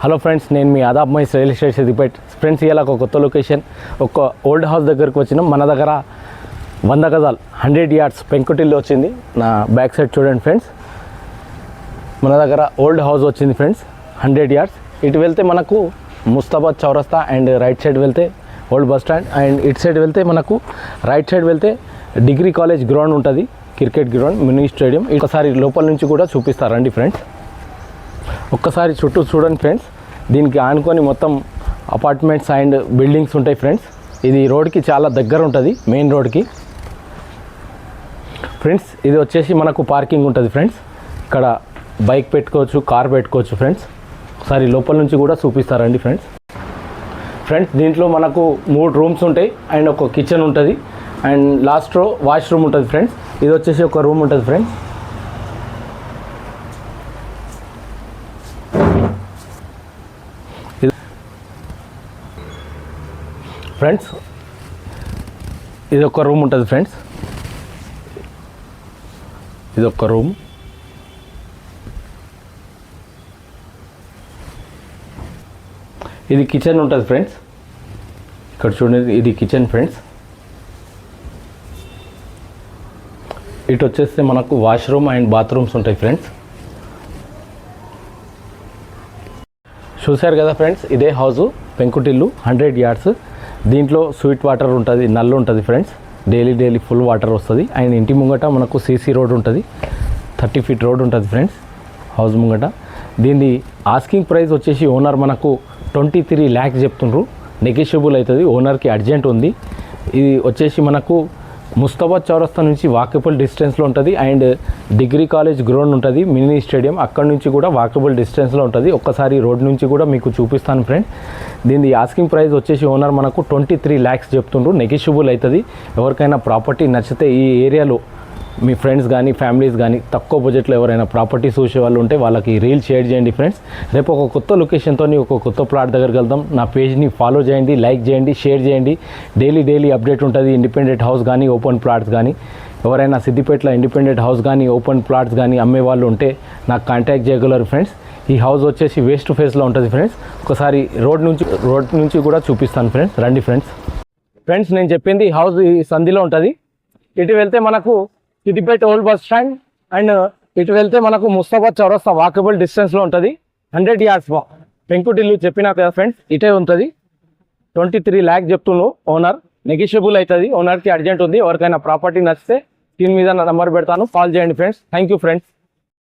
Hello friends, నేను మీ ఆదాబ్ మైస్ రియల్ ఎస్టేట్ సిద్దిపేట్. ఫ్రెండ్స్, ఇలా ఒక కొత్త లొకేషన్, ఒక ఓల్డ్ హౌస్ దగ్గరకు వచ్చినాం. మన దగ్గర 100 గజాలు 100 యార్డ్స్ పెంకుటిల్లు వచ్చింది. నా బ్యాక్ సైడ్ చూడండి ఫ్రెండ్స్, మన దగ్గర ఓల్డ్ హౌస్ వచ్చింది ఫ్రెండ్స్, 100 యార్డ్స్. ఇటు వెళ్తే మనకు ముస్తాబాద్ చౌరస్తా అండ్ రైట్ సైడ్ వెళ్తే ఓల్డ్ బస్ స్టాండ్, అండ్ ఇటు సైడ్ వెళ్తే మనకు రైట్ సైడ్ వెళ్తే డిగ్రీ కాలేజ్ గ్రౌండ్ ఉంటుంది, క్రికెట్ గ్రౌండ్, మినీ స్టేడియం. ఒకసారి లోపల నుంచి కూడా చూపిస్తారండి ఫ్రెండ్స్. ఒక్కసారి చుట్టూ చూడండి ఫ్రెండ్స్. దీనికి ఆనుకొని మొత్తం అపార్ట్మెంట్స్ అండ్ బిల్డింగ్స్ ఉంటాయి ఫ్రెండ్స్. ఇది రోడ్కి చాలా దగ్గర ఉంటుంది, మెయిన్ రోడ్కి ఫ్రెండ్స్. ఇది వచ్చేసి మనకు పార్కింగ్ ఉంటుంది ఫ్రెండ్స్. ఇక్కడ బైక్ పెట్టుకోవచ్చు, కార్ పెట్టుకోవచ్చు ఫ్రెండ్స్. ఒకసారి లోపల నుంచి కూడా చూపిస్తారండి ఫ్రెండ్స్. దీంట్లో మనకు 3 రూమ్స్ ఉంటాయి అండ్ ఒక కిచెన్ ఉంటుంది అండ్ లాస్ట్ రో వాష్రూమ్ ఉంటుంది ఫ్రెండ్స్. ఇది వచ్చేసి ఒక రూమ్ ఉంటుంది ఫ్రెండ్స్. ఇది ఒక రూమ్ ఉంటుంది ఫ్రెండ్స్. ఇది ఒక రూమ్. ఇది కిచెన్ ఉంటుంది ఫ్రెండ్స్. ఇక్కడ చూడండి, ఇది కిచెన్ ఫ్రెండ్స్. ఇటు వచ్చేస్తే మనకు వాష్రూమ్ అండ్ బాత్రూమ్స్ ఉంటాయి ఫ్రెండ్స్. చూశారు కదా ఫ్రెండ్స్, ఇదే హౌజు పెంకుటిల్లు 100 యార్డ్స్. దీంట్లో స్వీట్ వాటర్ ఉంటుంది, నల్లు ఉంటుంది ఫ్రెండ్స్. డైలీ ఫుల్ వాటర్ వస్తుంది. అండ్ ఇంటి ముంగట మనకు సీసీ రోడ్ ఉంటుంది, 30 ఫీట్ రోడ్ ఉంటుంది ఫ్రెండ్స్ హౌస్ ముంగట. దీని ఆస్కింగ్ ప్రైస్ వచ్చేసి ఓనర్ మనకు 23 lakhs చెప్తుండ్రు. నెగోషియబుల్ అవుతుంది, ఓనర్కి అర్జెంట్ ఉంది. ఇది వచ్చేసి మనకు ముస్తాబాద్ చౌరస్తా నుంచి వాకబుల్ డిస్టెన్స్లో ఉంటుంది అండ్ డిగ్రీ కాలేజ్ గ్రౌండ్ ఉంటుంది, మినీ స్టేడియం, అక్కడ నుంచి కూడా వాకబుల్ డిస్టెన్స్లో ఉంటుంది. ఒక్కసారి రోడ్ నుంచి కూడా మీకు చూపిస్తాను ఫ్రెండ్. దీని ఆస్కింగ్ ప్రైస్ వచ్చేసి ఓనర్ మనకు 23 lakhs చెప్తుండ్రు. నెగోషియబుల్ అవుతుంది. ఎవరికైనా ప్రాపర్టీ నచ్చితే ఈ ఏరియాలో మీ ఫ్రెండ్స్ కానీ ఫ్యామిలీస్ కానీ తక్కువ బడ్జెట్లో ఎవరైనా ప్రాపర్టీ చూసే వాళ్ళు ఉంటే వాళ్ళకి రీల్ షేర్ చేయండి ఫ్రెండ్స్. రేపు ఒక కొత్త లొకేషన్తో ఒక కొత్త ప్లాట్ దగ్గరికి వెళ్దాం. నా పేజ్ని ఫాలో చేయండి, లైక్ చేయండి, షేర్ చేయండి. డైలీ అప్డేట్ ఉంటుంది. ఇండిపెండెంట్ హౌస్ కానీ ఓపెన్ ప్లాట్స్ కానీ ఎవరైనా సిద్దిపేటలో ఇండిపెండెంట్ హౌస్ కానీ ఓపెన్ ప్లాట్స్ కానీ అమ్మే వాళ్ళు ఉంటే నాకు కాంటాక్ట్ చేయగలరు ఫ్రెండ్స్. ఈ హౌస్ వచ్చేసి వేస్ట్ టు ఫేస్లో ఉంటుంది ఫ్రెండ్స్. ఒకసారి రోడ్ నుంచి కూడా చూపిస్తాను ఫ్రెండ్స్. రండి ఫ్రెండ్స్. నేను చెప్పింది ఈ హౌస్ ఈ సంధిలో ఉంటుంది. ఇటు వెళ్తే మనకు Siddipet old bus stand and ఇటు వెళ్తే మనకు ముస్తాబాద్ చౌరస్తా వాకబుల్ డిస్టెన్స్లో ఉంటుంది. 100 యార్డ్స్ పెంకుటిల్లు చెప్పినా కదా ఫ్రెండ్స్, ఇటే ఉంటుంది. 23 lakhs చెప్తున్నాను ఓనర్. నెగోషియబుల్ అవుతుంది, ఓనర్కి అర్జెంట్ ఉంది. ఎవరికైనా ప్రాపర్టీ నచ్చితే దీని మీద నా నెంబర్ పెడతాను, కాల్ చేయండి ఫ్రెండ్స్. Thank you friends.